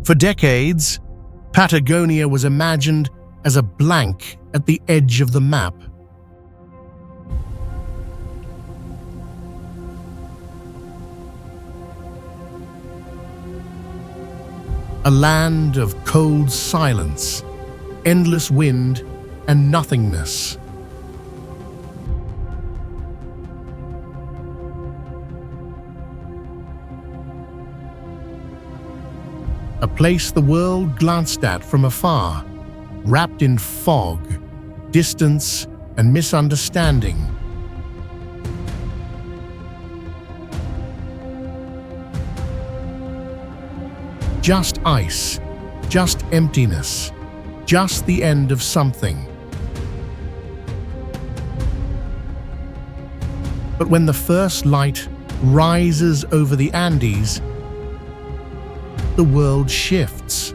For decades, Patagonia was imagined as a blank at the edge of the map. A land of cold silence, endless wind, and nothingness. A place the world glanced at from afar, wrapped in fog, distance, and misunderstanding. Just ice, just emptiness, just the end of something. But when the first light rises over the Andes, the world shifts.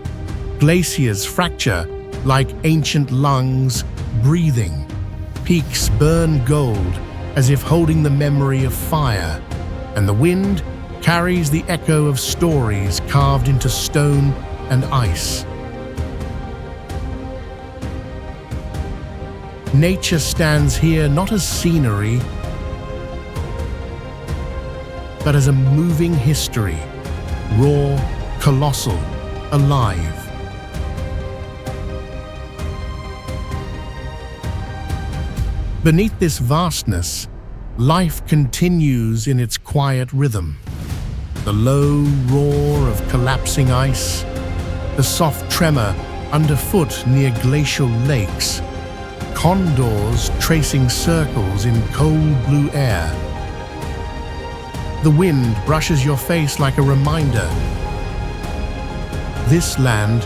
Glaciers fracture like ancient lungs breathing. Peaks burn gold as if holding the memory of fire, and the wind carries the echo of stories carved into stone and ice. Nature stands here not as scenery, but as a moving history, raw, colossal, alive. Beneath this vastness, life continues in its quiet rhythm. The low roar of collapsing ice, the soft tremor underfoot near glacial lakes, condors tracing circles in cold blue air. The wind brushes your face like a reminder. This land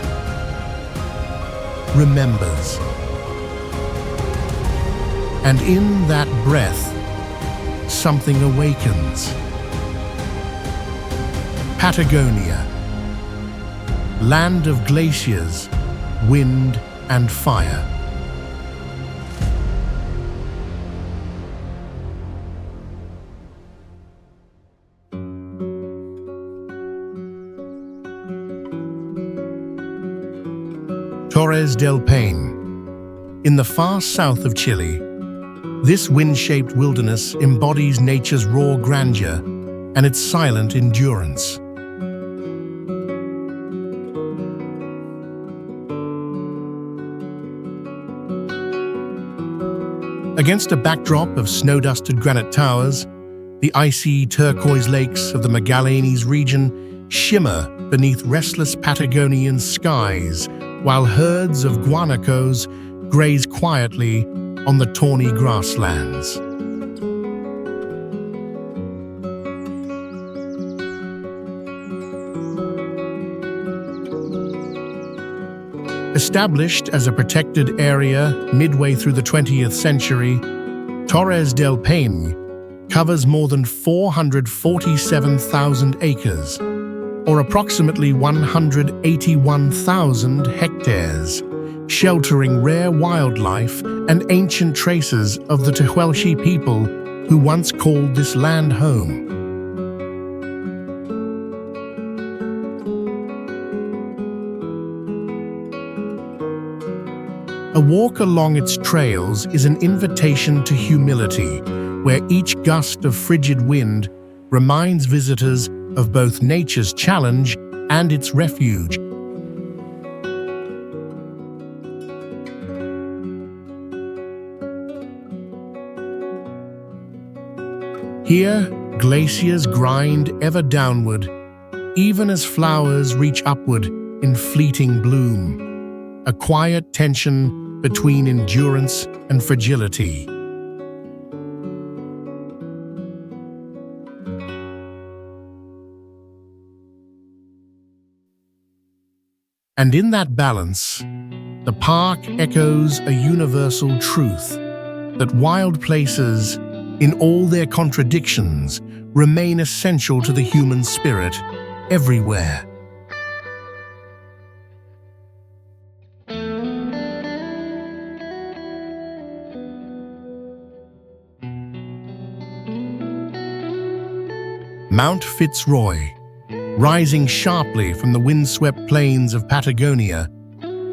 remembers. And in that breath, something awakens. Patagonia, land of glaciers, wind and fire. Torres del Paine. In the far south of Chile, this wind-shaped wilderness embodies nature's raw grandeur and its silent endurance. Against a backdrop of snow-dusted granite towers, the icy turquoise lakes of the Magallanes region shimmer beneath restless Patagonian skies, while herds of guanacos graze quietly on the tawny grasslands. Established as a protected area midway through the 20th century, Torres del Paine covers more than 447,000 acres, or approximately 181,000 hectares, sheltering rare wildlife and ancient traces of the Tehuelche people who once called this land home. A walk along its trails is an invitation to humility, where each gust of frigid wind reminds visitors of both nature's challenge and its refuge. Here, glaciers grind ever downward, even as flowers reach upward in fleeting bloom, a quiet tension between endurance and fragility. And in that balance, the park echoes a universal truth, that wild places, in all their contradictions, remain essential to the human spirit everywhere. Mount Fitzroy, Rising sharply from the windswept plains of Patagonia,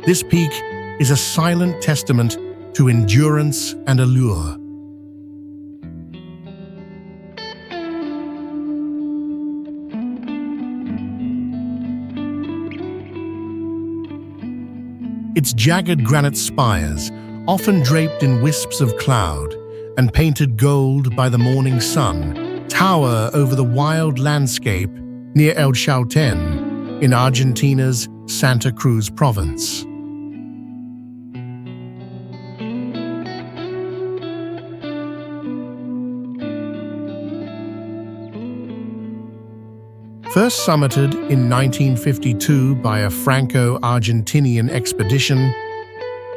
this peak is a silent testament to endurance and allure. Its jagged granite spires, often draped in wisps of cloud and painted gold by the morning sun, tower over the wild landscape near El Chaltén in Argentina's Santa Cruz province. First summited in 1952 by a Franco-Argentinian expedition,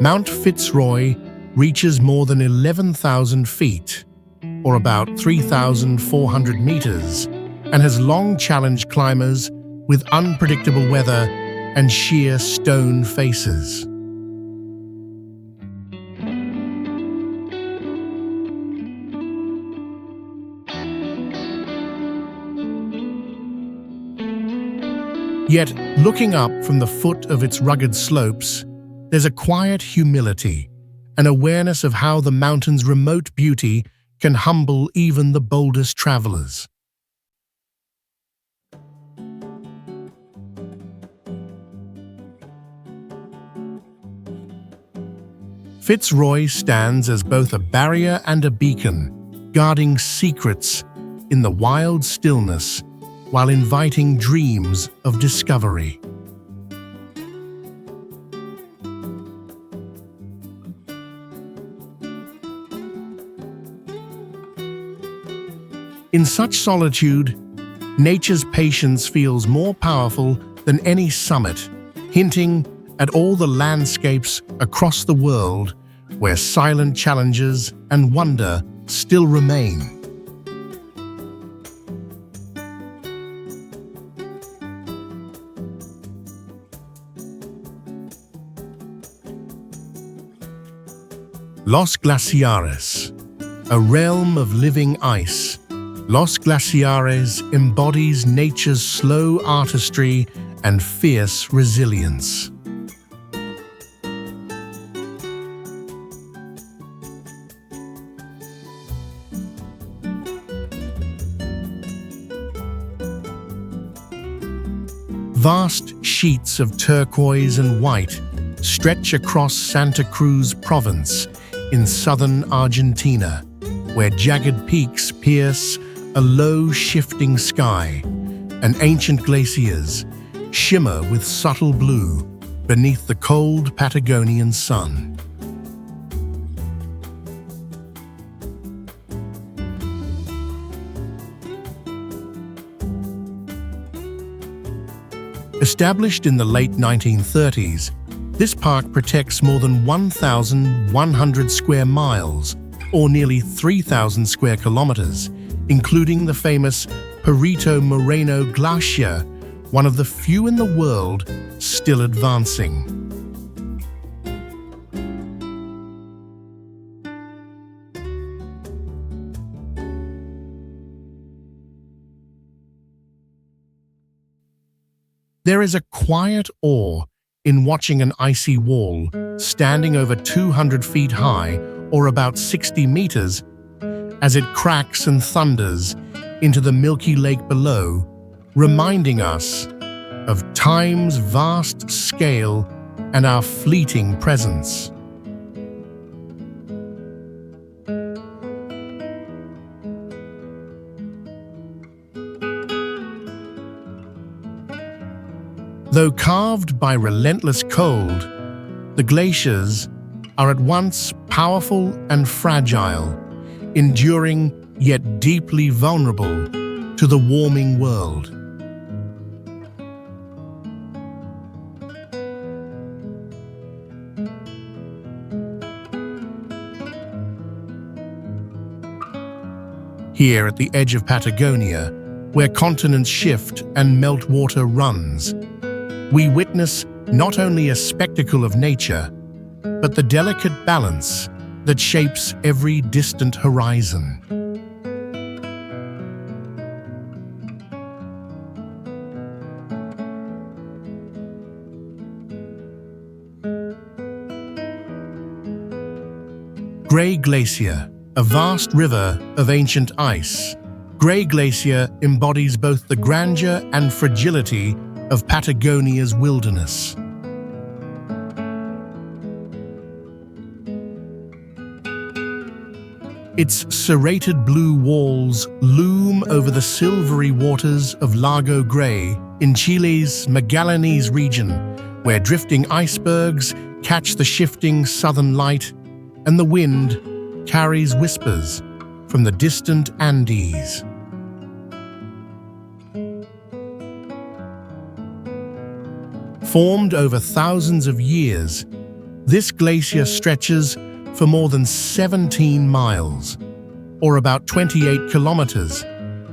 Mount Fitzroy reaches more than 11,000 feet, or about 3,400 meters, and has long challenged climbers with unpredictable weather and sheer stone faces. Yet, looking up from the foot of its rugged slopes, there's a quiet humility, an awareness of how the mountain's remote beauty can humble even the boldest travelers. Fitzroy stands as both a barrier and a beacon, guarding secrets in the wild stillness while inviting dreams of discovery. In such solitude, nature's patience feels more powerful than any summit, hinting at all the landscapes across the world where silent challenges and wonder still remain. Los Glaciares, a realm of living ice. Los Glaciares embodies nature's slow artistry and fierce resilience. Vast sheets of turquoise and white stretch across Santa Cruz province in southern Argentina, where jagged peaks pierce a low shifting sky, and ancient glaciers shimmer with subtle blue beneath the cold Patagonian sun. Established in the late 1930s, this park protects more than 1,100 square miles, or nearly 3,000 square kilometers, including the famous Perito Moreno Glacier, one of the few in the world still advancing. There is a quiet awe in watching an icy wall standing over 200 feet high, or about 60 meters, as it cracks and thunders into the milky lake below, reminding us of time's vast scale and our fleeting presence. Though carved by relentless cold, the glaciers are at once powerful and fragile, enduring yet deeply vulnerable to the warming world. Here at the edge of Patagonia, where continents shift and meltwater runs, we witness not only a spectacle of nature, but the delicate balance that shapes every distant horizon. Grey Glacier, a vast river of ancient ice. Grey Glacier embodies both the grandeur and fragility of Patagonia's wilderness. Its serrated blue walls loom over the silvery waters of Lago Grey in Chile's Magallanes region, where drifting icebergs catch the shifting southern light and the wind carries whispers from the distant Andes. Formed over thousands of years, this glacier stretches for more than 17 miles, or about 28 kilometers,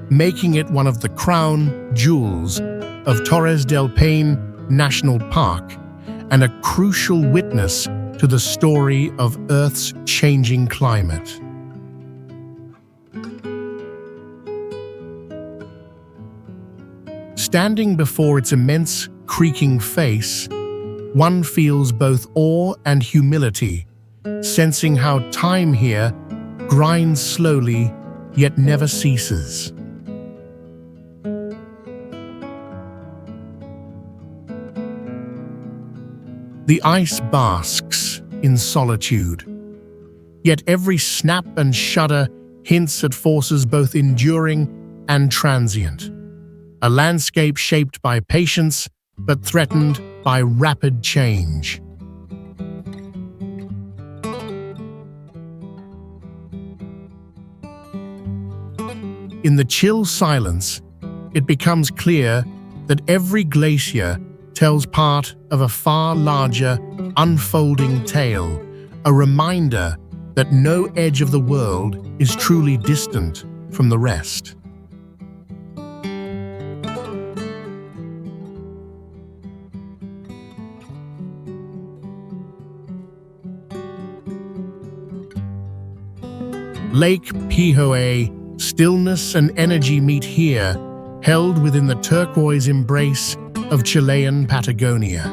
making it one of the crown jewels of Torres del Paine National Park and a crucial witness to the story of Earth's changing climate. Standing before its immense, creaking face, one feels both awe and humility, sensing how time here grinds slowly yet never ceases. The ice basks in solitude, yet every snap and shudder hints at forces both enduring and transient. A landscape shaped by patience but threatened by rapid change. In the chill silence, it becomes clear that every glacier tells part of a far larger, unfolding tale, a reminder that no edge of the world is truly distant from the rest. Lake Pihoe, stillness and energy meet here, held within the turquoise embrace of Chilean Patagonia.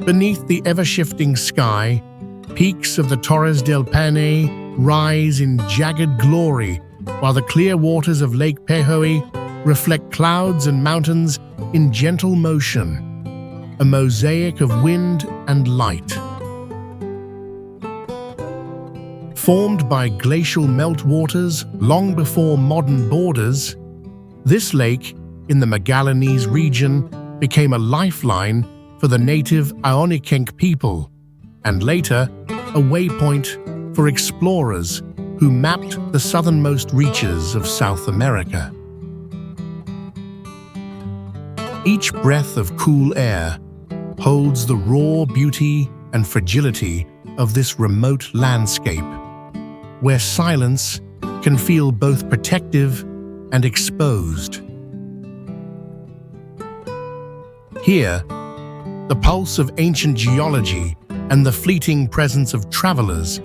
Beneath the ever-shifting sky, peaks of the Torres del Paine rise in jagged glory, while the clear waters of Lake Pihoe reflect clouds and mountains in gentle motion, a mosaic of wind and light. Formed by glacial meltwaters long before modern borders, this lake in the Magallanes region became a lifeline for the native Aonikenk people, and later a waypoint for explorers who mapped the southernmost reaches of South America. Each breath of cool air holds the raw beauty and fragility of this remote landscape, where silence can feel both protective and exposed. Here, the pulse of ancient geology and the fleeting presence of travelers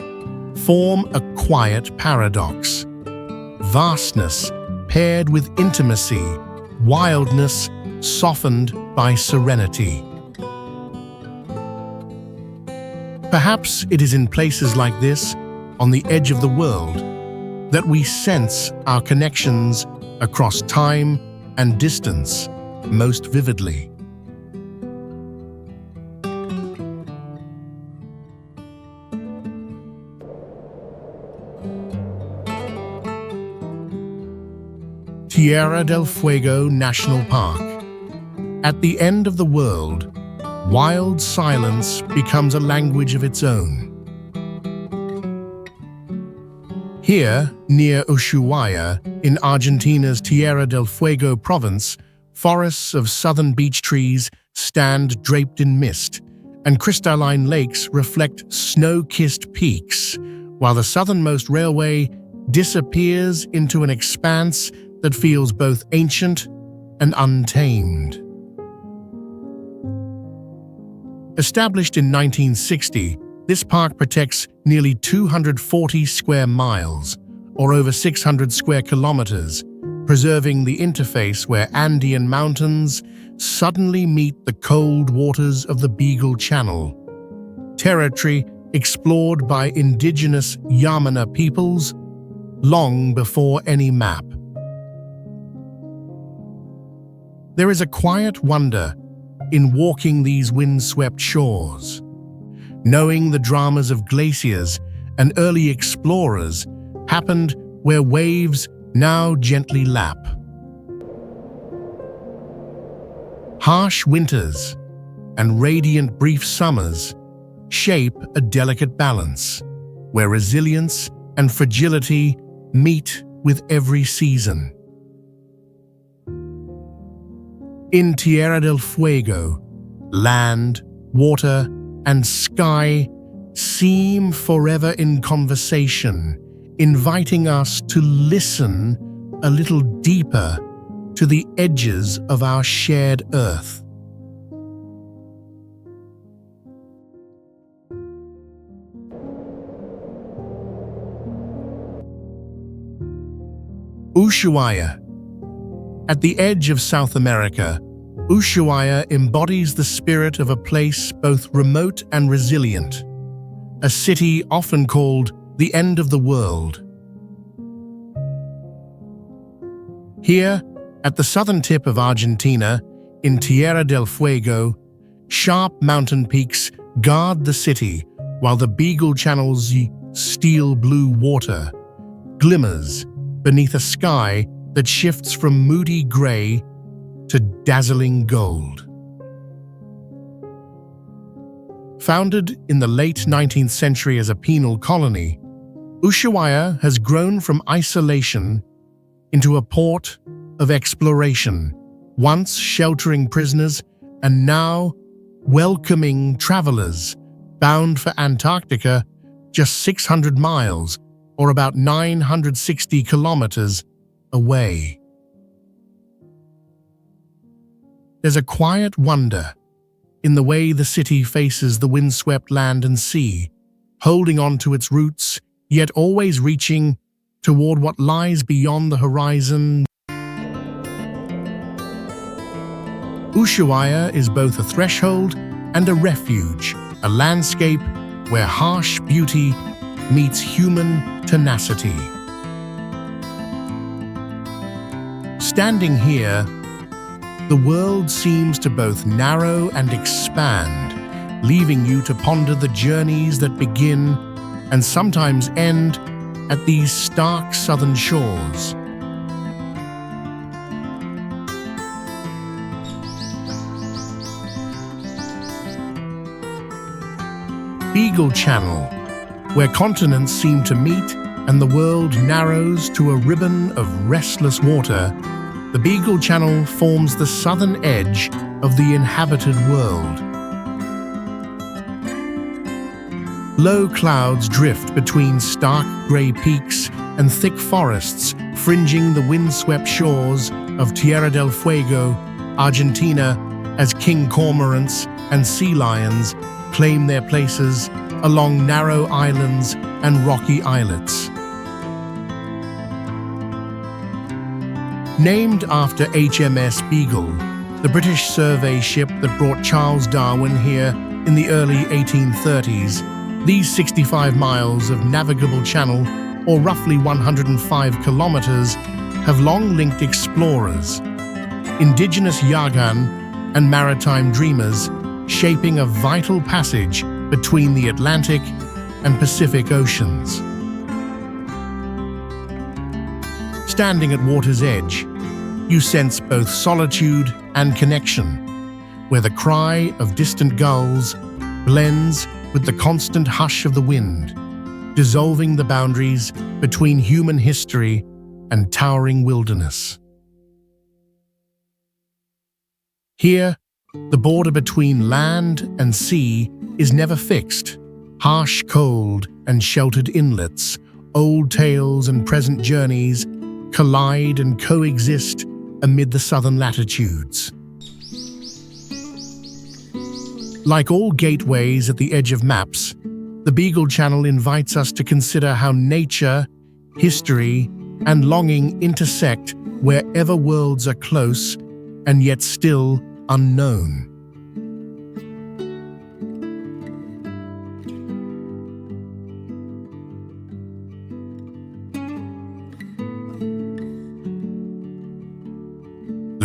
form a quiet paradox. Vastness paired with intimacy, wildness softened by serenity. Perhaps it is in places like this, on the edge of the world, that we sense our connections across time and distance most vividly. Tierra del Fuego National Park. At the end of the world, wild silence becomes a language of its own. Here, near Ushuaia, in Argentina's Tierra del Fuego province, forests of southern beech trees stand draped in mist, and crystalline lakes reflect snow-kissed peaks, while the southernmost railway disappears into an expanse that feels both ancient and untamed. Established in 1960, this park protects nearly 240 square miles, or over 600 square kilometers, preserving the interface where Andean mountains suddenly meet the cold waters of the Beagle Channel. territory explored by indigenous Yamana peoples long before any map. There is a quiet wonder in walking these windswept shores, knowing the dramas of glaciers and early explorers happened where waves now gently lap. Harsh winters and radiant brief summers shape a delicate balance, where resilience and fragility meet with every season. In Tierra del Fuego, land, water, and sky seem forever in conversation, inviting us to listen a little deeper to the edges of our shared earth. Ushuaia. At the edge of South America, Ushuaia embodies the spirit of a place both remote and resilient, a city often called the end of the world. Here, at the southern tip of Argentina, in Tierra del Fuego, sharp mountain peaks guard the city while the Beagle Channel's steel blue water glimmers beneath a sky that shifts from moody gray to dazzling gold. Founded in the late 19th century as a penal colony, Ushuaia has grown from isolation into a port of exploration, once sheltering prisoners and now welcoming travelers bound for Antarctica, just 600 miles, or about 960 kilometers away. There's a quiet wonder in the way the city faces the windswept land and sea, holding on to its roots, yet always reaching toward what lies beyond the horizon. Ushuaia is both a threshold and a refuge, a landscape where harsh beauty meets human tenacity. Standing here, the world seems to both narrow and expand, leaving you to ponder the journeys that begin and sometimes end at these stark southern shores. Beagle Channel, where continents seem to meet and the world narrows to a ribbon of restless water, the Beagle Channel forms the southern edge of the inhabited world. Low clouds drift between stark grey peaks and thick forests fringing the windswept shores of Tierra del Fuego, Argentina, as king cormorants and sea lions claim their places along narrow islands and rocky islets. Named after HMS Beagle, the British survey ship that brought Charles Darwin here in the early 1830s, these 65 miles of navigable channel, or roughly 105 kilometers, have long linked explorers, indigenous Yagan, and maritime dreamers, shaping a vital passage between the Atlantic and Pacific Oceans. Standing at water's edge, you sense both solitude and connection, where the cry of distant gulls blends with the constant hush of the wind, dissolving the boundaries between human history and towering wilderness. Here, the border between land and sea is never fixed. Harsh cold and sheltered inlets, old tales and present journeys collide and coexist amid the southern latitudes. Like all gateways at the edge of maps, the Beagle Channel invites us to consider how nature, history, and longing intersect wherever worlds are close and yet still unknown.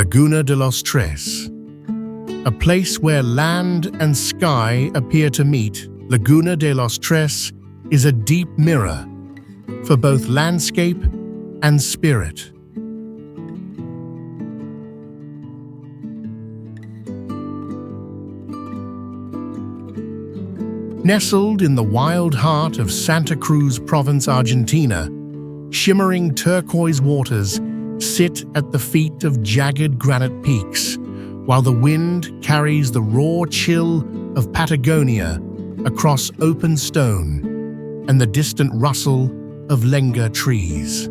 Laguna de los Tres. A place where land and sky appear to meet, Laguna de los Tres is a deep mirror for both landscape and spirit. Nestled in the wild heart of Santa Cruz Province, Argentina, shimmering turquoise waters sit at the feet of jagged granite peaks, while the wind carries the raw chill of Patagonia across open stone and the distant rustle of lenga trees.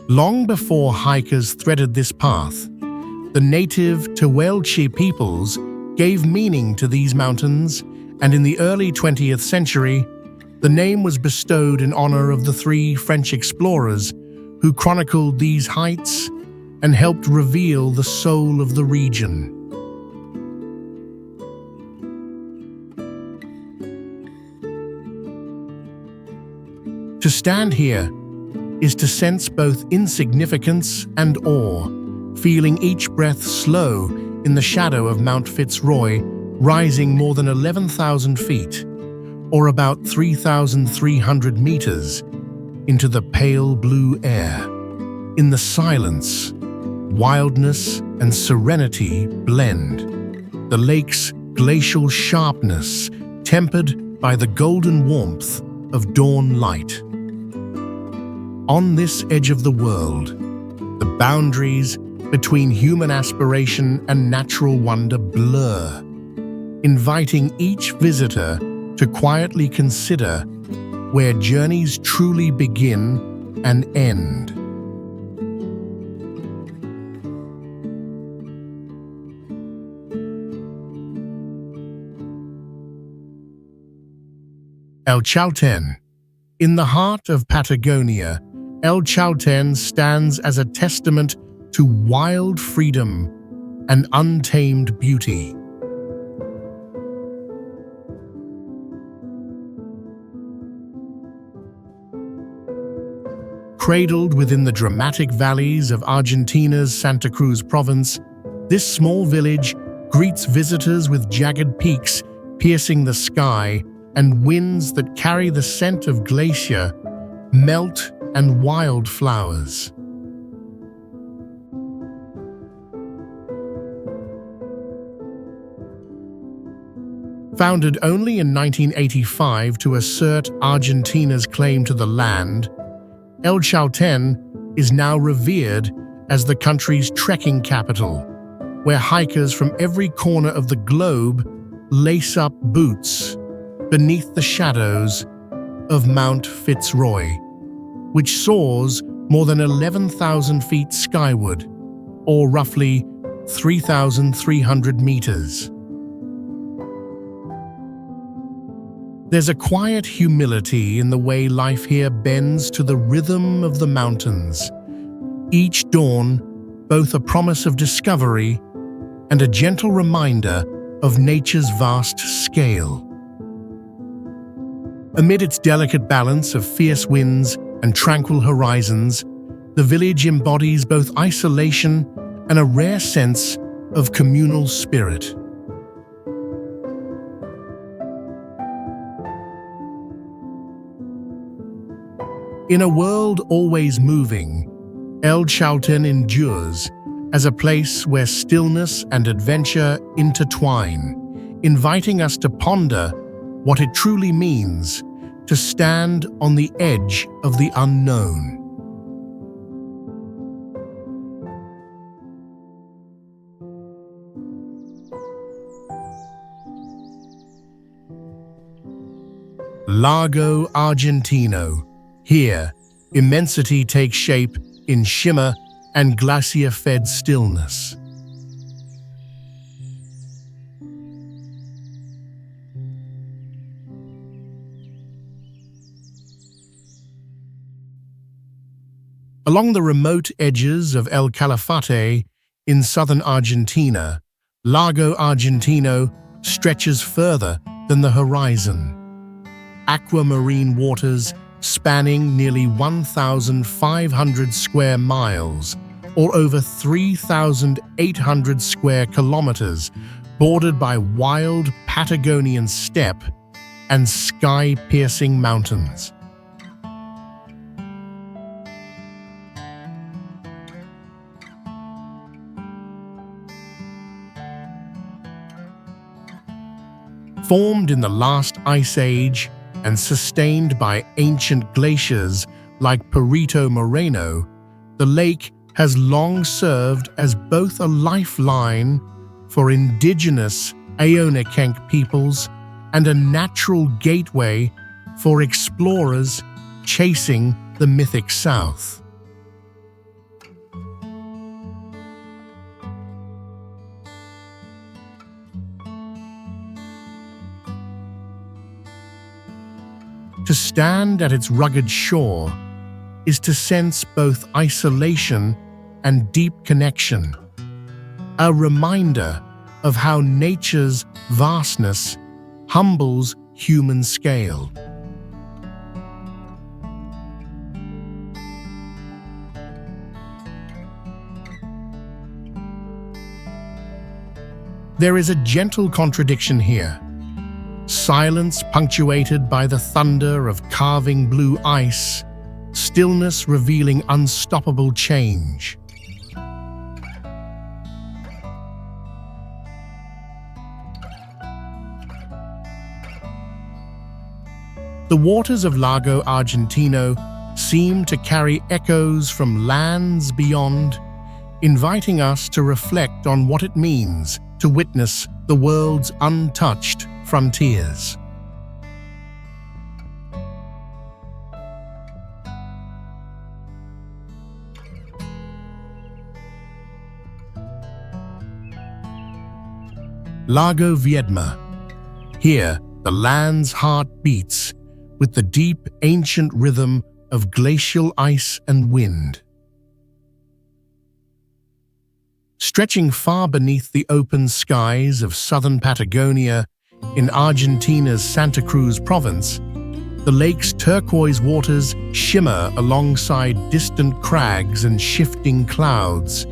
Long before hikers threaded this path, the native Tehuelche peoples gave meaning to these mountains, and in the early 20th century, the name was bestowed in honor of the three French explorers who chronicled these heights and helped reveal the soul of the region. To stand here is to sense both insignificance and awe, feeling each breath slow in the shadow of Mount Fitzroy, rising more than 11,000 feet, or about 3,300 meters, into the pale blue air. In the silence, wildness and serenity blend, the lake's glacial sharpness tempered by the golden warmth of dawn light. On this edge of the world, the boundaries between human aspiration and natural wonder blur, inviting each visitor to quietly consider where journeys truly begin and end. El Chalten. In the heart of Patagonia, El Chalten stands as a testament to wild freedom and untamed beauty. Cradled within the dramatic valleys of Argentina's Santa Cruz province, this small village greets visitors with jagged peaks piercing the sky and winds that carry the scent of glacier, melt, and wildflowers. Founded only in 1985 to assert Argentina's claim to the land, El Chalten is now revered as the country's trekking capital, where hikers from every corner of the globe lace up boots beneath the shadows of Mount Fitzroy, which soars more than 11,000 feet skyward, or roughly 3,300 meters. There's a quiet humility in the way life here bends to the rhythm of the mountains. Each dawn, both a promise of discovery and a gentle reminder of nature's vast scale. Amid its delicate balance of fierce winds and tranquil horizons, the village embodies both isolation and a rare sense of communal spirit. In a world always moving, El Chalten endures as a place where stillness and adventure intertwine, inviting us to ponder what it truly means to stand on the edge of the unknown. Lago Argentino. Here, immensity takes shape in shimmer and glacier-fed stillness. Along the remote edges of El Calafate in southern Argentina, Lago Argentino stretches further than the horizon. Aquamarine waters spanning nearly 1,500 square miles, or over 3,800 square kilometers, bordered by wild Patagonian steppe and sky-piercing mountains. Formed in the last ice age and sustained by ancient glaciers like Perito Moreno, the lake has long served as both a lifeline for indigenous Aonakenk peoples and a natural gateway for explorers chasing the mythic South. To stand at its rugged shore is to sense both isolation and deep connection, a reminder of how nature's vastness humbles human scale. There is a gentle contradiction here. Silence punctuated by the thunder of carving blue ice, stillness revealing unstoppable change. The waters of Lago Argentino seem to carry echoes from lands beyond, inviting us to reflect on what it means to witness the world's untouched frontiers. Lago Viedma. Here, the land's heart beats with the deep, ancient rhythm of glacial ice and wind. Stretching far beneath the open skies of southern Patagonia, in Argentina's Santa Cruz province, the lake's turquoise waters shimmer alongside distant crags and shifting clouds,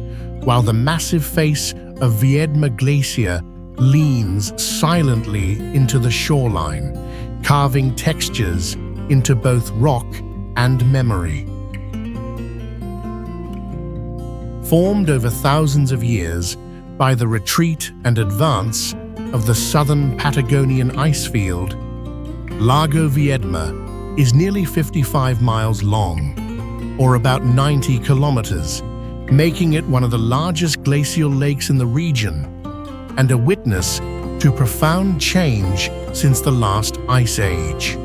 while the massive face of Viedma Glacier leans silently into the shoreline, carving textures into both rock and memory. Formed over thousands of years by the retreat and advance of the southern Patagonian icefield, Lago Viedma is nearly 55 miles long, or about 90 kilometers, making it one of the largest glacial lakes in the region and a witness to profound change since the last ice age.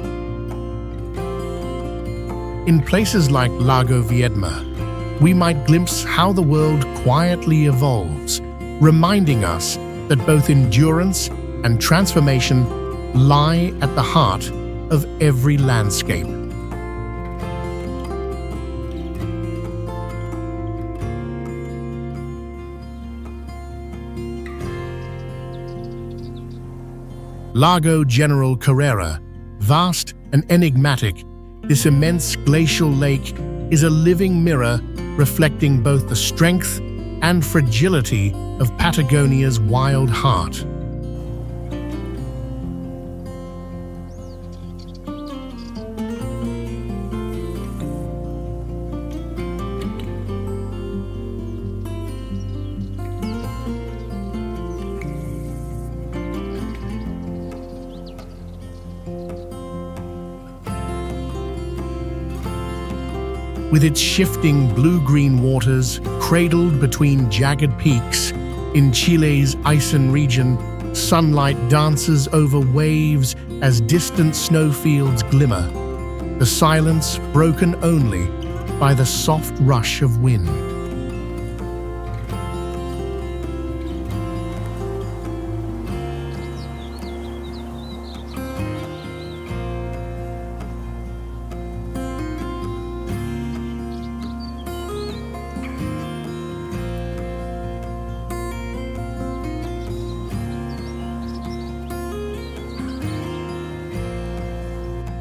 In places like Lago Viedma, we might glimpse how the world quietly evolves, reminding us that both endurance and transformation lie at the heart of every landscape. Lago General Carrera, vast and enigmatic, this immense glacial lake is a living mirror reflecting both the strength and fragility of Patagonia's wild heart. With its shifting blue-green waters cradled between jagged peaks, in Chile's Icen region, sunlight dances over waves as distant snowfields glimmer, the silence broken only by the soft rush of wind.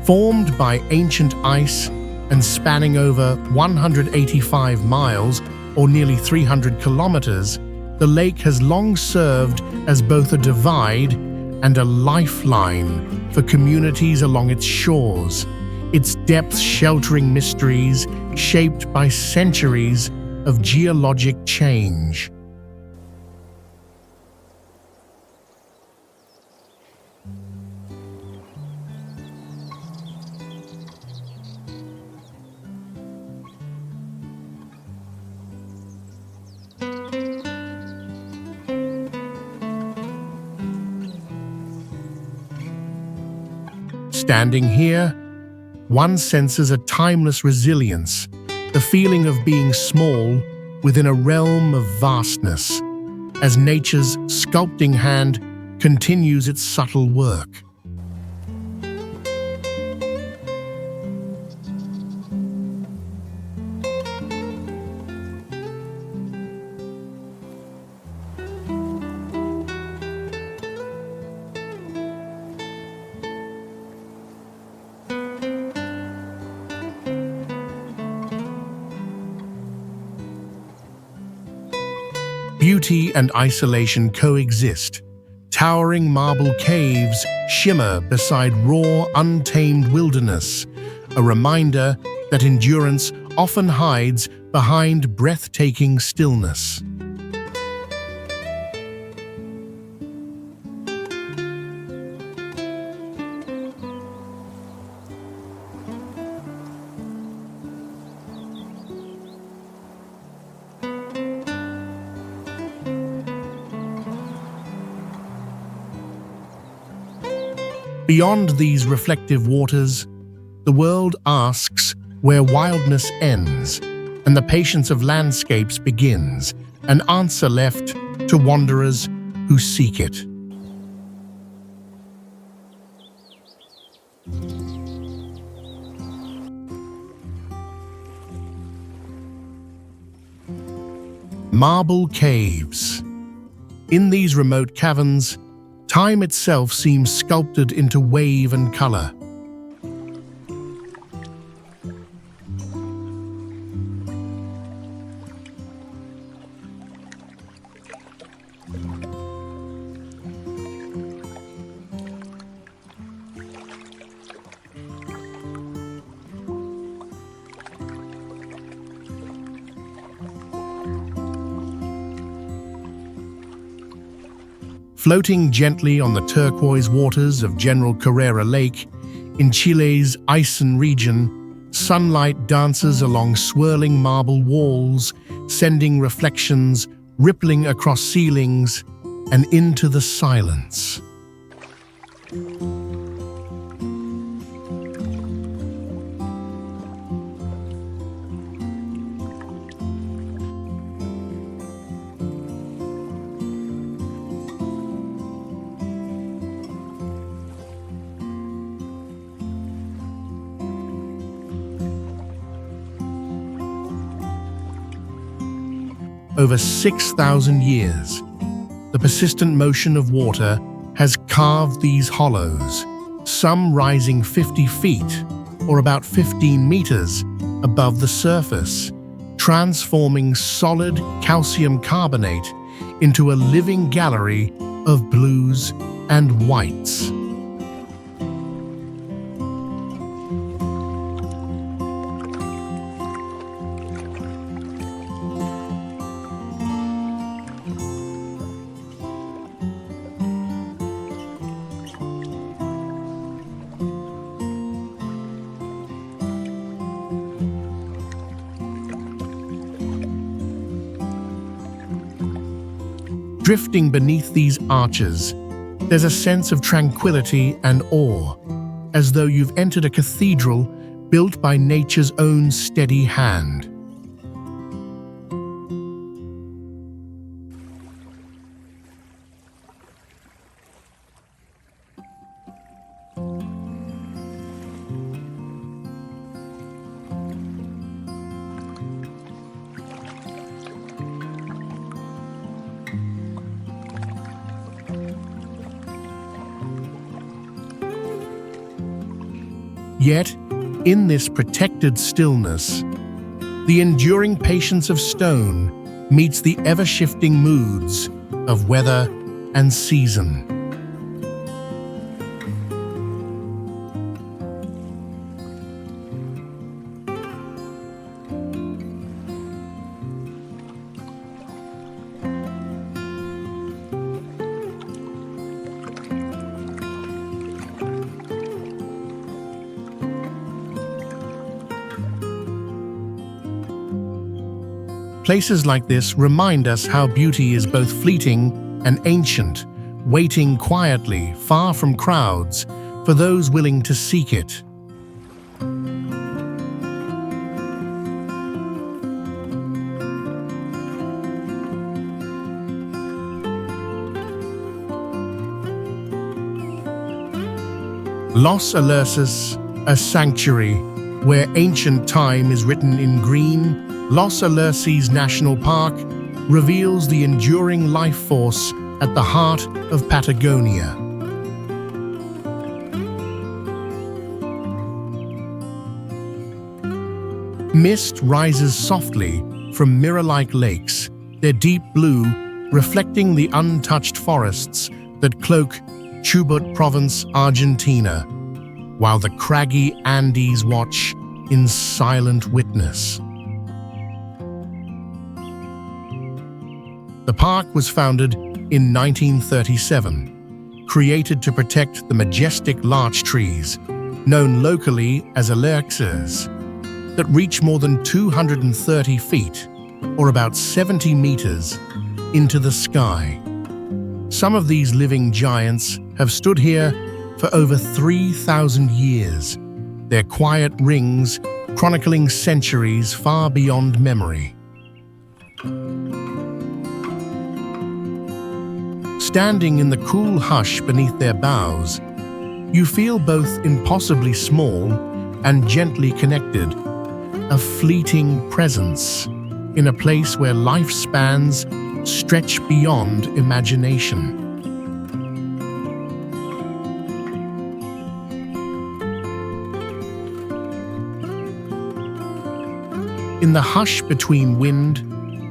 Formed by ancient ice and spanning over 185 miles or nearly 300 kilometers, the lake has long served as both a divide and a lifeline for communities along its shores, its depths sheltering mysteries shaped by centuries of geologic change. Standing here, one senses a timeless resilience, the feeling of being small within a realm of vastness, as nature's sculpting hand continues its subtle work. Beauty and isolation coexist. Towering marble caves shimmer beside raw, untamed wilderness, a reminder that endurance often hides behind breathtaking stillness. Beyond these reflective waters, the world asks where wildness ends and the patience of landscapes begins, an answer left to wanderers who seek it. Marble caves. In these remote caverns, time itself seems sculpted into wave and color. Floating gently on the turquoise waters of General Carrera Lake, in Chile's Aysén region, sunlight dances along swirling marble walls, sending reflections rippling across ceilings and into the silence. Over 6,000 years, the persistent motion of water has carved these hollows, some rising 50 feet or about 15 meters above the surface, transforming solid calcium carbonate into a living gallery of blues and whites. Drifting beneath these arches, there's a sense of tranquility and awe, as though you've entered a cathedral built by nature's own steady hand. Yet, in this protected stillness, the enduring patience of stone meets the ever-shifting moods of weather and season. Places like this remind us how beauty is both fleeting and ancient, waiting quietly, far from crowds, for those willing to seek it. Los Glaciares, a sanctuary where ancient time is written in green, Los Glaciares National Park reveals the enduring life force at the heart of Patagonia. Mist rises softly from mirror-like lakes, their deep blue reflecting the untouched forests that cloak Chubut Province, Argentina, while the craggy Andes watch in silent witness. The park was founded in 1937, created to protect the majestic larch trees, known locally as Glaciers, that reach more than 230 feet, or about 70 meters, into the sky. Some of these living giants have stood here for over 3,000 years, their quiet rings chronicling centuries far beyond memory. Standing in the cool hush beneath their boughs, you feel both impossibly small and gently connected, a fleeting presence in a place where lifespans stretch beyond imagination. In the hush between wind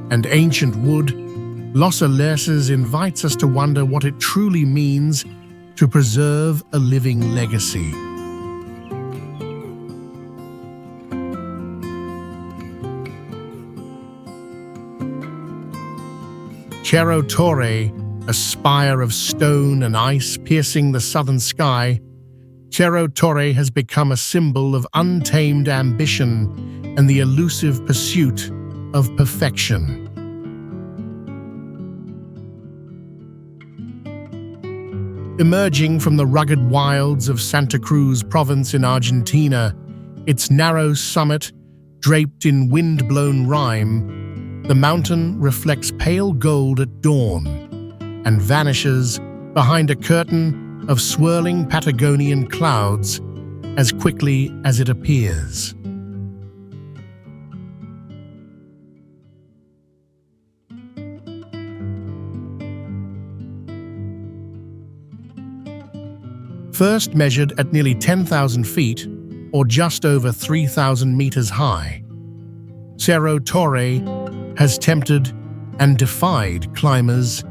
and ancient wood, Los Glaciares invites us to wonder what it truly means to preserve a living legacy. Torre, a spire of stone and ice piercing the southern sky, Torre has become a symbol of untamed ambition and the elusive pursuit of perfection. Emerging from the rugged wilds of Santa Cruz Province in Argentina, its narrow summit, draped in wind-blown rime, the mountain reflects pale gold at dawn and vanishes behind a curtain of swirling Patagonian clouds as quickly as it appears. First measured at nearly 10,000 feet, or just over 3,000 meters high, Cerro Torre has tempted and defied climbers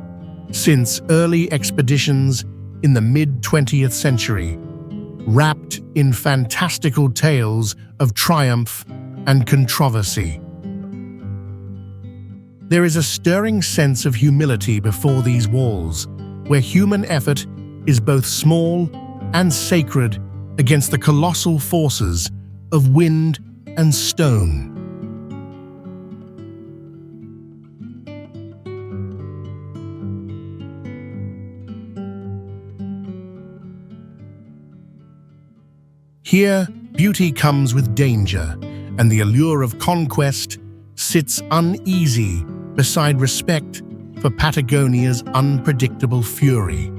since early expeditions in the mid-20th century, wrapped in fantastical tales of triumph and controversy. There is a stirring sense of humility before these walls, where human effort is both small and sacred against the colossal forces of wind and stone. Here, beauty comes with danger, and the allure of conquest sits uneasy beside respect for Patagonia's unpredictable fury.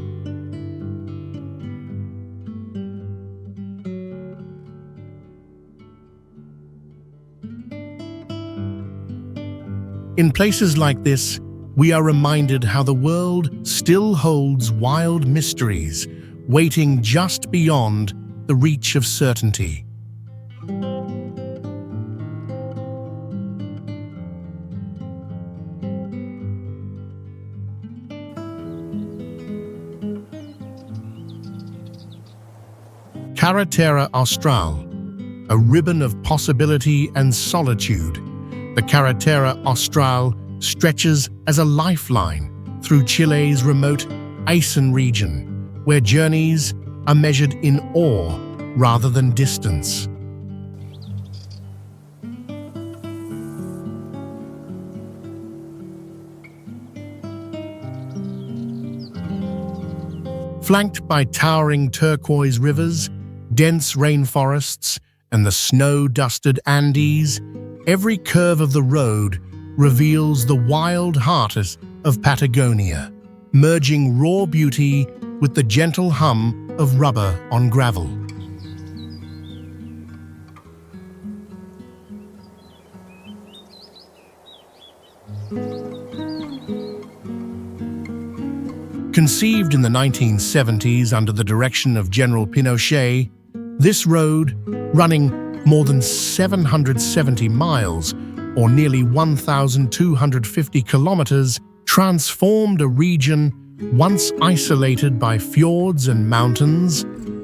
In places like this, we are reminded how the world still holds wild mysteries, waiting just beyond the reach of certainty. Carretera Austral, a ribbon of possibility and solitude. The Carretera Austral stretches as a lifeline through Chile's remote Aysén region, where journeys are measured in awe rather than distance. Flanked by towering turquoise rivers, dense rainforests, and the snow-dusted Andes, every curve of the road reveals the wild heart of Patagonia, merging raw beauty with the gentle hum of rubber on gravel. Conceived in the 1970s under the direction of General Pinochet, this road, running more than 770 miles, or nearly 1,250 kilometers, transformed a region once isolated by fjords and mountains,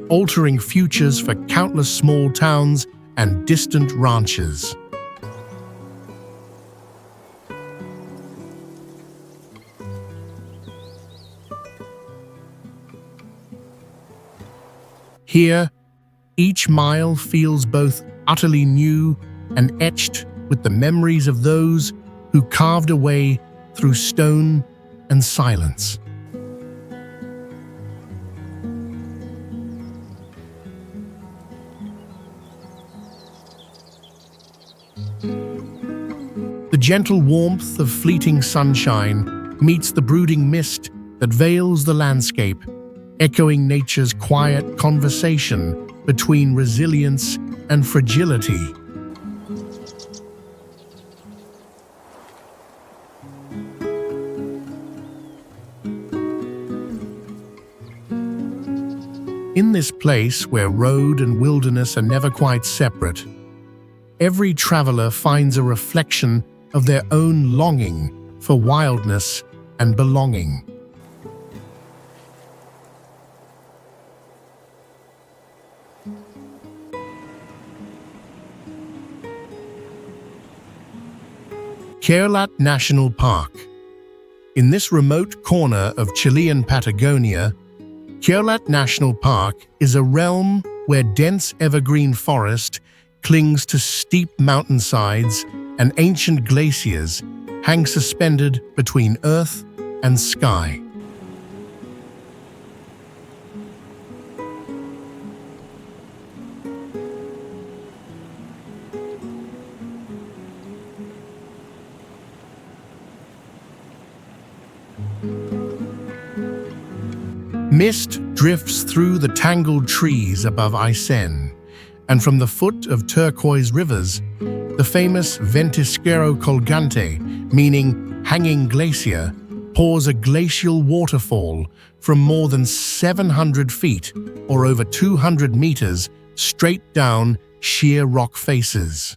altering futures for countless small towns and distant ranches. Here, each mile feels both utterly new and etched with the memories of those who carved a way through stone and silence. The gentle warmth of fleeting sunshine meets the brooding mist that veils the landscape, echoing nature's quiet conversation between resilience and fragility. In this place where road and wilderness are never quite separate, every traveler finds a reflection of their own longing for wildness and belonging. Quirlat National Park. In this remote corner of Chilean Patagonia, Quirlat National Park is a realm where dense evergreen forest clings to steep mountainsides and ancient glaciers hang suspended between earth and sky. Mist drifts through the tangled trees above Aysén, and from the foot of turquoise rivers, the famous Ventisquero Colgante, meaning hanging glacier, pours a glacial waterfall from more than 700 feet, or over 200 meters, straight down sheer rock faces.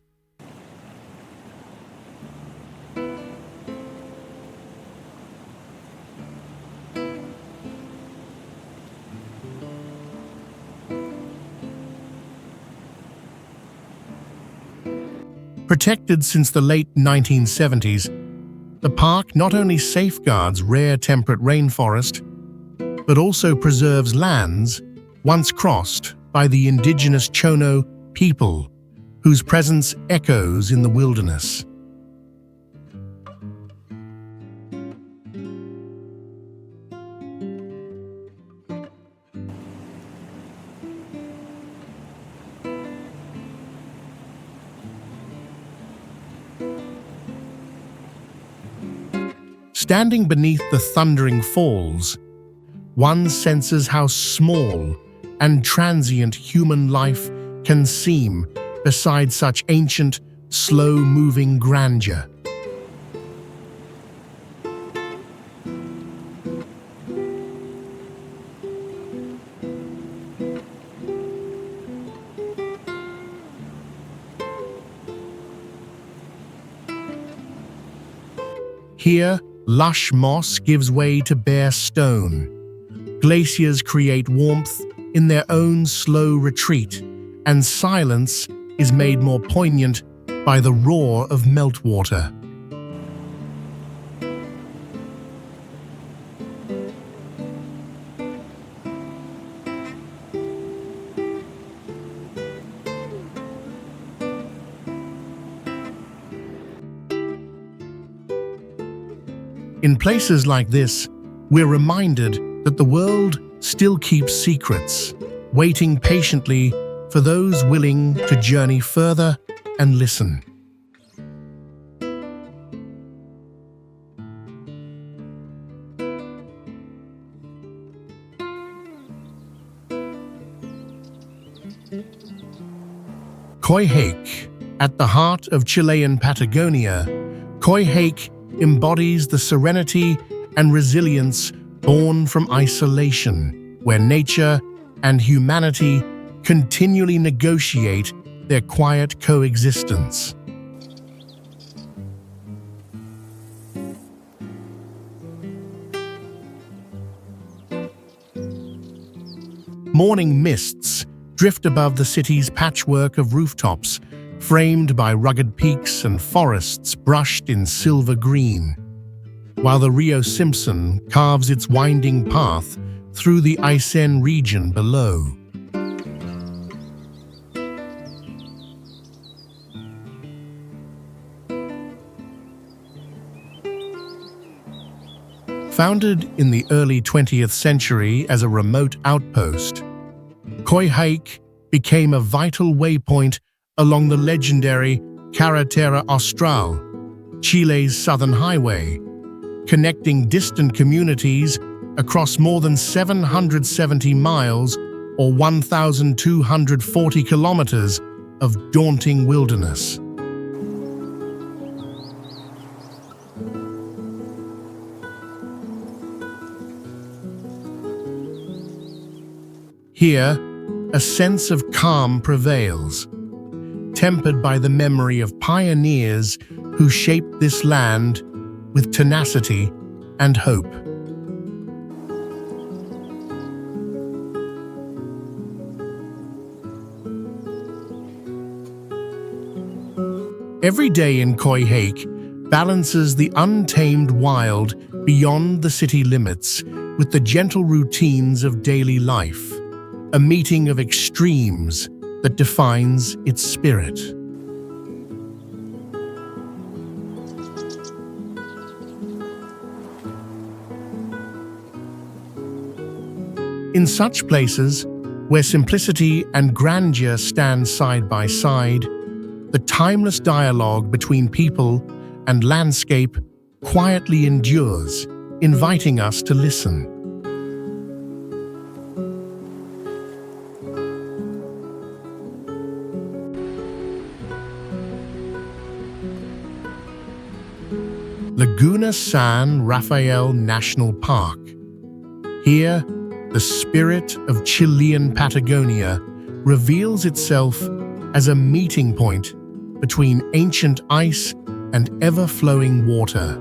Protected since the late 1970s, the park not only safeguards rare temperate rainforest, but also preserves lands once crossed by the indigenous Chono people, whose presence echoes in the wilderness. Standing beneath the thundering falls, one senses how small and transient human life can seem beside such ancient, slow-moving grandeur. Here, lush moss gives way to bare stone. Glaciers create warmth in their own slow retreat, and silence is made more poignant by the roar of meltwater. In places like this, we're reminded that the world still keeps secrets, waiting patiently for those willing to journey further and listen. Coyhaique. At the heart of Chilean Patagonia, Coyhaique embodies the serenity and resilience born from isolation, where nature and humanity continually negotiate their quiet coexistence. Morning mists drift above the city's patchwork of rooftops, framed by rugged peaks and forests brushed in silver green, while the Rio Simpson carves its winding path through the Aysén region below. Founded in the early 20th century as a remote outpost, Coyhaique became a vital waypoint along the legendary Carretera Austral, Chile's southern highway, connecting distant communities across more than 770 miles or 1,240 kilometers of daunting wilderness. Here, a sense of calm prevails, tempered by the memory of pioneers who shaped this land with tenacity and hope. Every day in Coyhaique balances the untamed wild beyond the city limits with the gentle routines of daily life, a meeting of extremes that defines its spirit. In such places, where simplicity and grandeur stand side by side, the timeless dialogue between people and landscape quietly endures, inviting us to listen. Laguna San Rafael National Park. Here, the spirit of Chilean Patagonia reveals itself as a meeting point between ancient ice and ever-flowing water.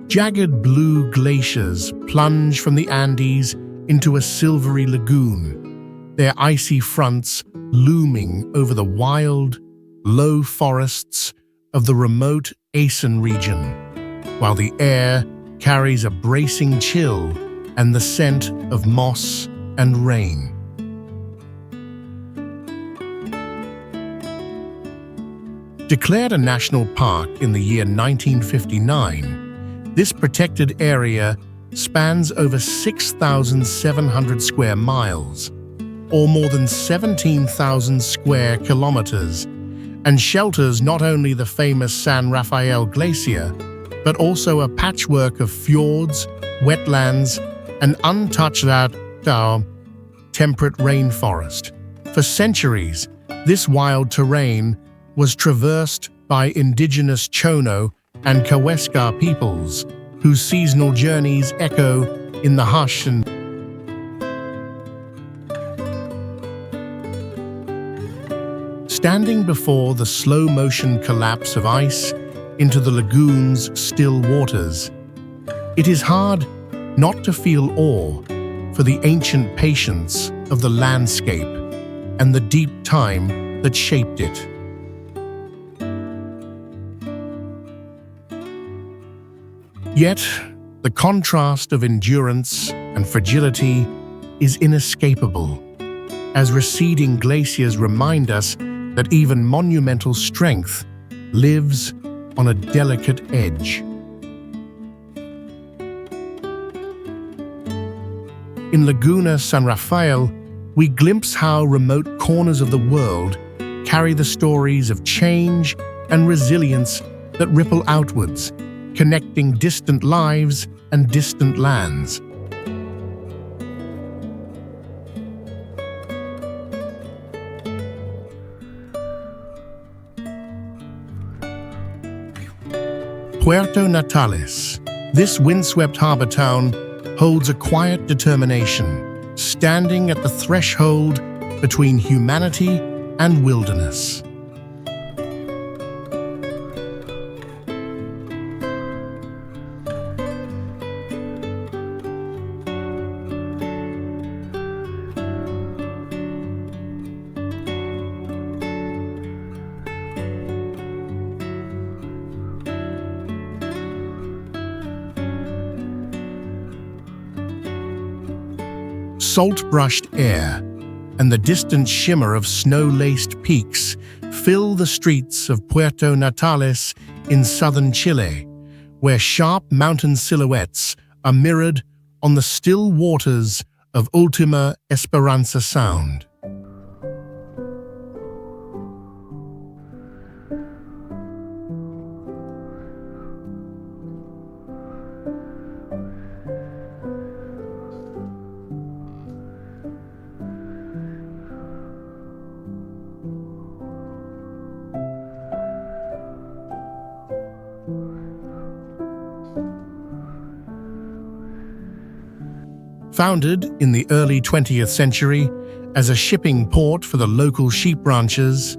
Jagged blue glaciers plunge from the Andes into a silvery lagoon, their icy fronts looming over the wild, low forests of the remote Aysén region, while the air carries a bracing chill and the scent of moss and rain. Declared a national park in the year 1959, this protected area spans over 6,700 square miles, or more than 17,000 square kilometers, and shelters not only the famous San Rafael Glacier, but also a patchwork of fjords, wetlands, and untouched temperate rainforest. For centuries, this wild terrain was traversed by indigenous Chono and Kawesca peoples, whose seasonal journeys echo in the hush and standing before the slow-motion collapse of ice into the lagoon's still waters. It is hard not to feel awe for the ancient patience of the landscape and the deep time that shaped it. Yet, the contrast of endurance and fragility is inescapable, as receding glaciers remind us that even monumental strength lives on a delicate edge. In Laguna San Rafael, we glimpse how remote corners of the world carry the stories of change and resilience that ripple outwards, connecting distant lives and distant lands. Puerto Natales, this windswept harbor town, holds a quiet determination, standing at the threshold between humanity and wilderness. Salt-brushed air and the distant shimmer of snow-laced peaks fill the streets of Puerto Natales in southern Chile, where sharp mountain silhouettes are mirrored on the still waters of Ultima Esperanza Sound. Founded in the early 20th century as a shipping port for the local sheep ranchers,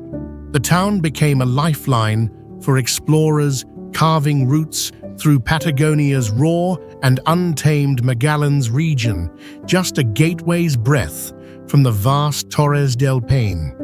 the town became a lifeline for explorers carving routes through Patagonia's raw and untamed Magallanes region, just a gateway's breadth from the vast Torres del Paine.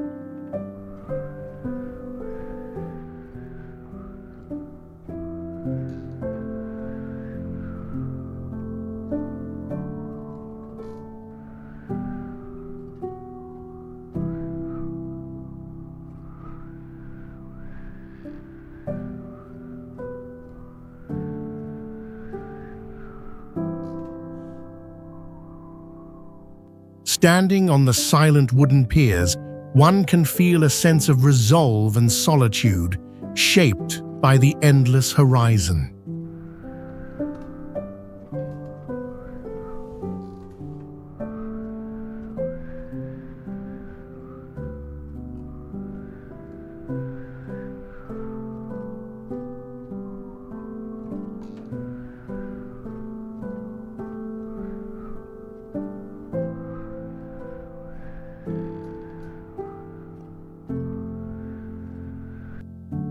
Standing on the silent wooden piers, one can feel a sense of resolve and solitude, shaped by the endless horizon.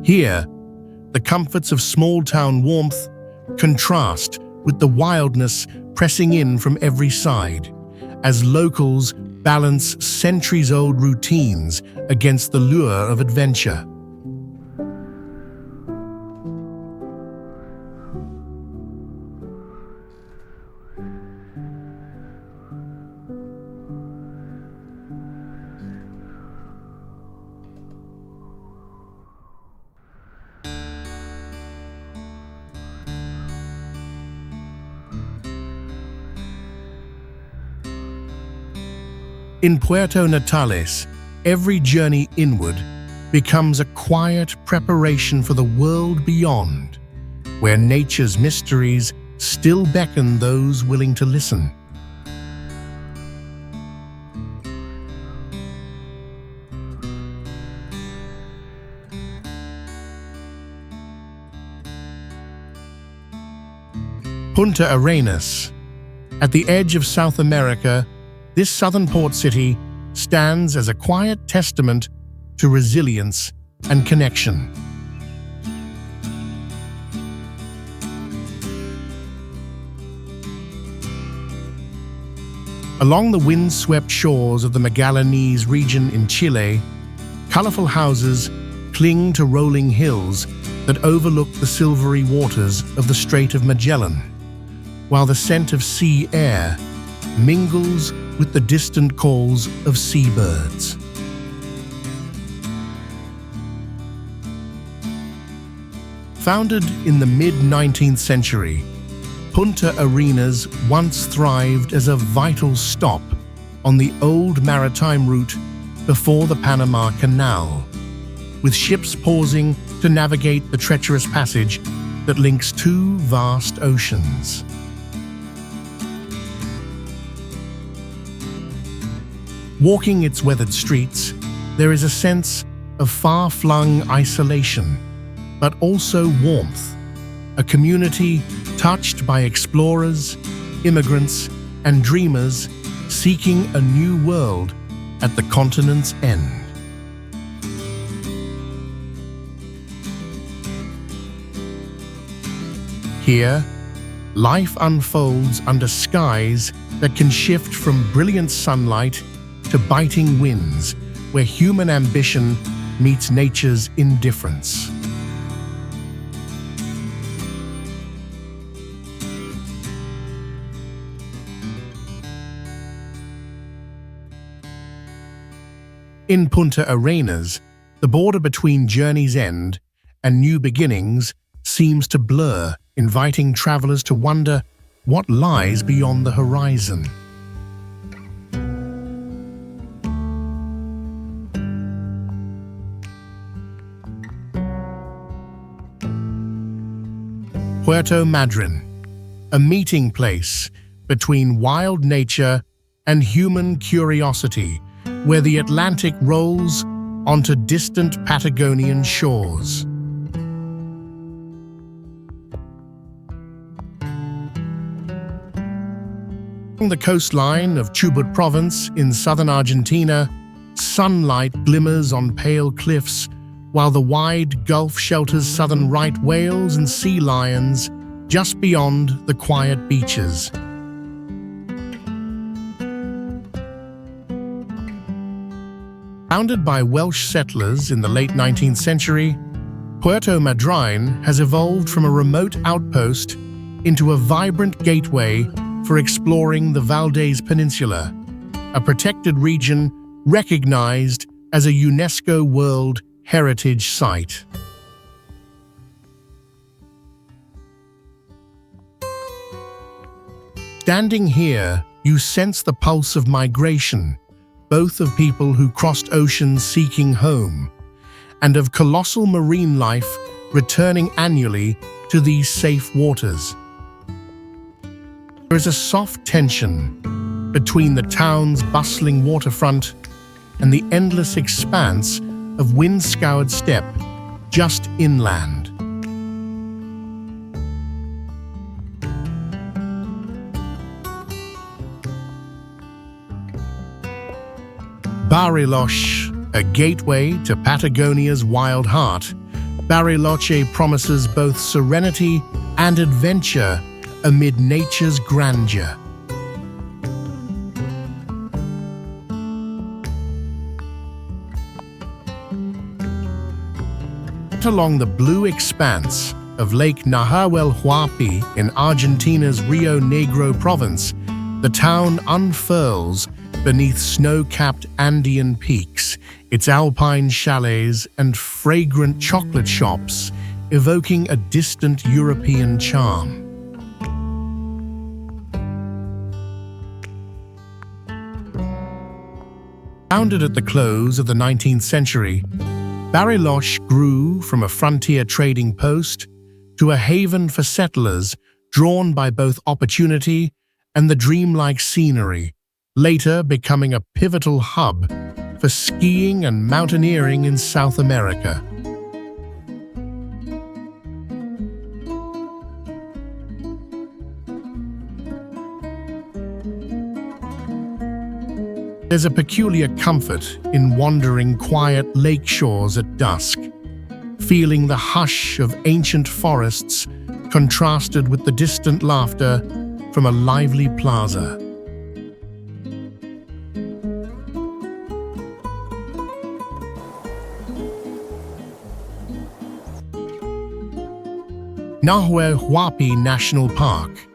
Here, the comforts of small-town warmth contrast with the wildness pressing in from every side, as locals balance centuries-old routines against the lure of adventure. In Puerto Natales, every journey inward becomes a quiet preparation for the world beyond, where nature's mysteries still beckon those willing to listen. Punta Arenas. At the edge of South America, this southern port city stands as a quiet testament to resilience and connection. Along the wind-swept shores of the Magallanes region in Chile, colorful houses cling to rolling hills that overlook the silvery waters of the Strait of Magellan, while the scent of sea air mingles with the distant calls of seabirds. Founded in the mid-19th century, Punta Arenas once thrived as a vital stop on the old maritime route before the Panama Canal, with ships pausing to navigate the treacherous passage that links two vast oceans. Walking its weathered streets, there is a sense of far-flung isolation, but also warmth, a community touched by explorers, immigrants, and dreamers seeking a new world at the continent's end. Here, life unfolds under skies that can shift from brilliant sunlight to biting winds, where human ambition meets nature's indifference. In Punta Arenas, the border between Journey's End and New Beginnings seems to blur, inviting travelers to wonder what lies beyond the horizon. Puerto Madryn, a meeting place between wild nature and human curiosity, where the Atlantic rolls onto distant Patagonian shores. Along the coastline of Chubut province in southern Argentina, sunlight glimmers on pale cliffs, while the wide gulf shelters southern right whales and sea lions just beyond the quiet beaches. Founded by Welsh settlers in the late 19th century, Puerto Madryn has evolved from a remote outpost into a vibrant gateway for exploring the Valdez Peninsula, a protected region recognized as a UNESCO World Heritage Site. Standing here, you sense the pulse of migration, both of people who crossed oceans seeking home, and of colossal marine life returning annually to these safe waters. There is a soft tension between the town's bustling waterfront and the endless expanse of wind-scoured steppe just inland. Bariloche, a gateway to Patagonia's wild heart, Bariloche promises both serenity and adventure amid nature's grandeur. Along the blue expanse of Lake Nahuel Huapi in Argentina's Rio Negro province, the town unfurls beneath snow-capped Andean peaks, its alpine chalets and fragrant chocolate shops evoking a distant European charm. Founded at the close of the 19th century, Bariloche grew from a frontier trading post to a haven for settlers drawn by both opportunity and the dreamlike scenery, later becoming a pivotal hub for skiing and mountaineering in South America. There's a peculiar comfort in wandering quiet lake shores at dusk, feeling the hush of ancient forests contrasted with the distant laughter from a lively plaza. Nahuel Huapi National Park,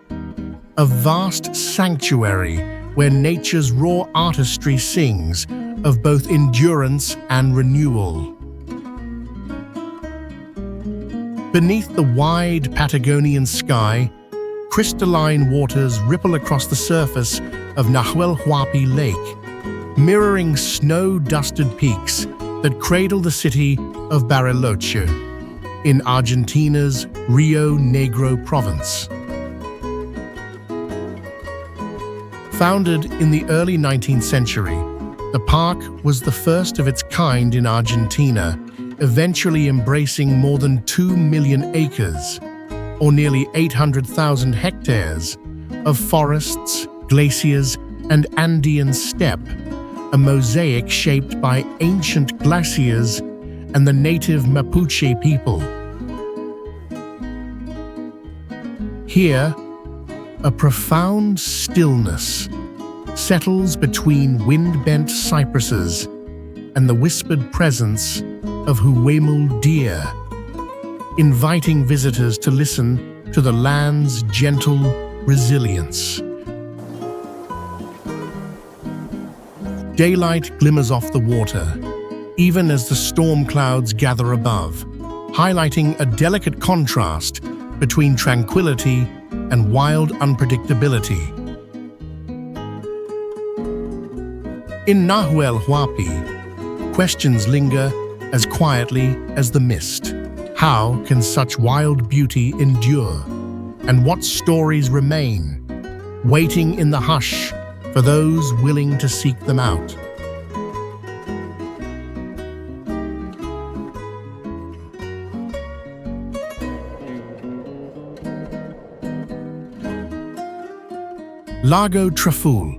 a vast sanctuary where nature's raw artistry sings of both endurance and renewal. Beneath the wide Patagonian sky, crystalline waters ripple across the surface of Nahuel Huapi Lake, mirroring snow-dusted peaks that cradle the city of Bariloche in Argentina's Rio Negro province. Founded in the early 19th century, the park was the first of its kind in Argentina, eventually embracing more than 2 million acres, or nearly 800,000 hectares, of forests, glaciers, and Andean steppe, a mosaic shaped by ancient glaciers and the native Mapuche people. Here, a profound stillness settles between wind-bent cypresses and the whispered presence of Huemul deer, inviting visitors to listen to the land's gentle resilience. Daylight glimmers off the water, even as the storm clouds gather above, highlighting a delicate contrast between tranquility and wild unpredictability. In Nahuel Huapi, questions linger as quietly as the mist. How can such wild beauty endure? And what stories remain, waiting in the hush for those willing to seek them out? Lago Traful,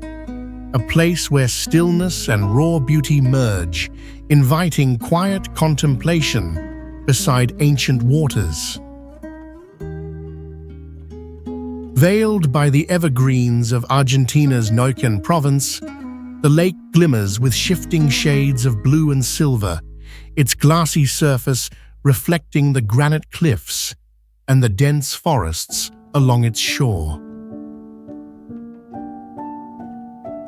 a place where stillness and raw beauty merge, inviting quiet contemplation beside ancient waters. Veiled by the evergreens of Argentina's Neuquén province, the lake glimmers with shifting shades of blue and silver, its glassy surface reflecting the granite cliffs and the dense forests along its shore.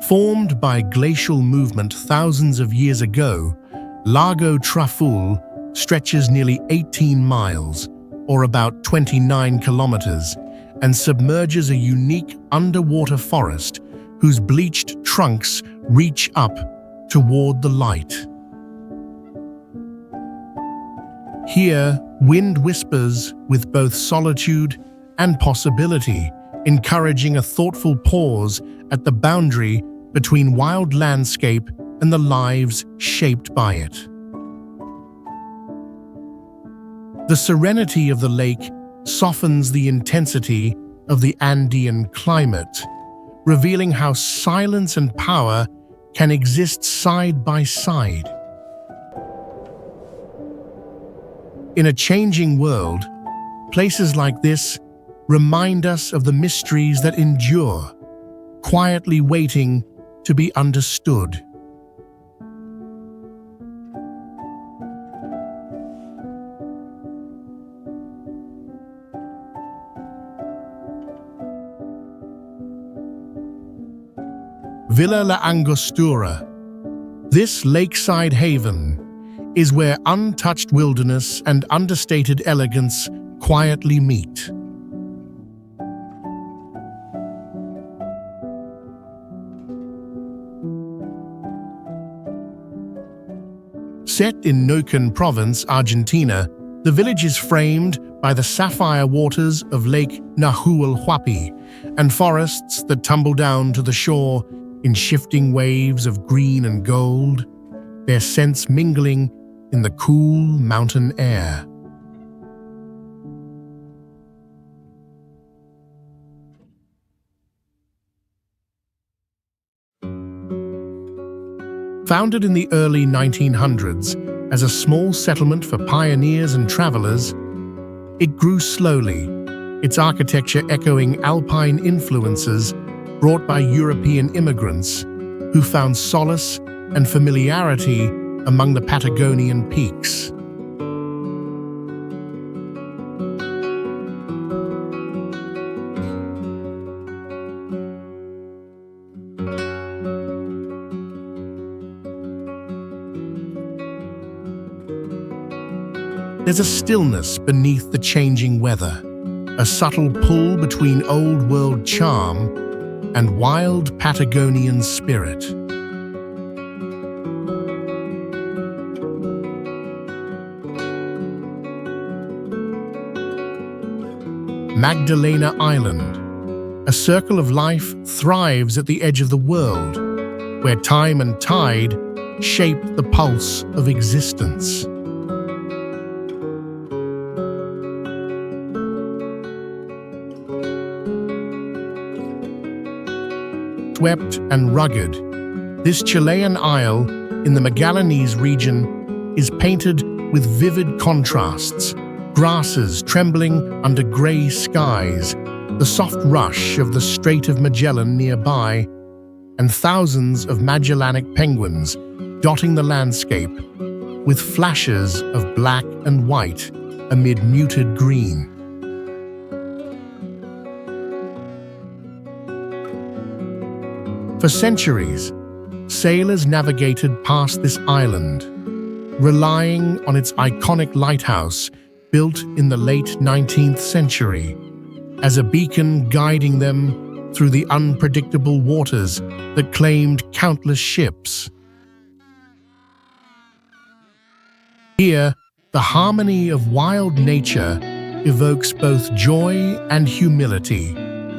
Formed by glacial movement thousands of years ago, Lago Traful stretches nearly 18 miles, or about 29 kilometers, and submerges a unique underwater forest whose bleached trunks reach up toward the light. Here, wind whispers with both solitude and possibility, encouraging a thoughtful pause at the boundary between wild landscape and the lives shaped by it. The serenity of the lake softens the intensity of the Andean climate, revealing how silence and power can exist side by side. In a changing world, places like this remind us of the mysteries that endure, quietly waiting to be understood. Villa La Angostura. This lakeside haven is where untouched wilderness and understated elegance quietly meet. Set in Neuquén province, Argentina, the village is framed by the sapphire waters of Lake Nahuel Huapi and forests that tumble down to the shore in shifting waves of green and gold, their scents mingling in the cool mountain air. Founded in the early 1900s as a small settlement for pioneers and travelers, it grew slowly, its architecture echoing alpine influences brought by European immigrants who found solace and familiarity among the Patagonian peaks. There's a stillness beneath the changing weather, a subtle pull between old-world charm and wild Patagonian spirit. Magdalena Island, a circle of life, thrives at the edge of the world, where time and tide shape the pulse of existence. Swept and rugged, this Chilean isle in the Magallanes region is painted with vivid contrasts: grasses trembling under grey skies, the soft rush of the Strait of Magellan nearby, and thousands of Magellanic penguins dotting the landscape with flashes of black and white amid muted green. For centuries, sailors navigated past this island, relying on its iconic lighthouse built in the late 19th century as a beacon guiding them through the unpredictable waters that claimed countless ships. Here, the harmony of wild nature evokes both joy and humility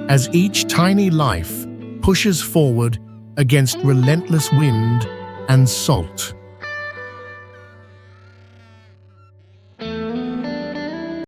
as each tiny life pushes forward against relentless wind and salt.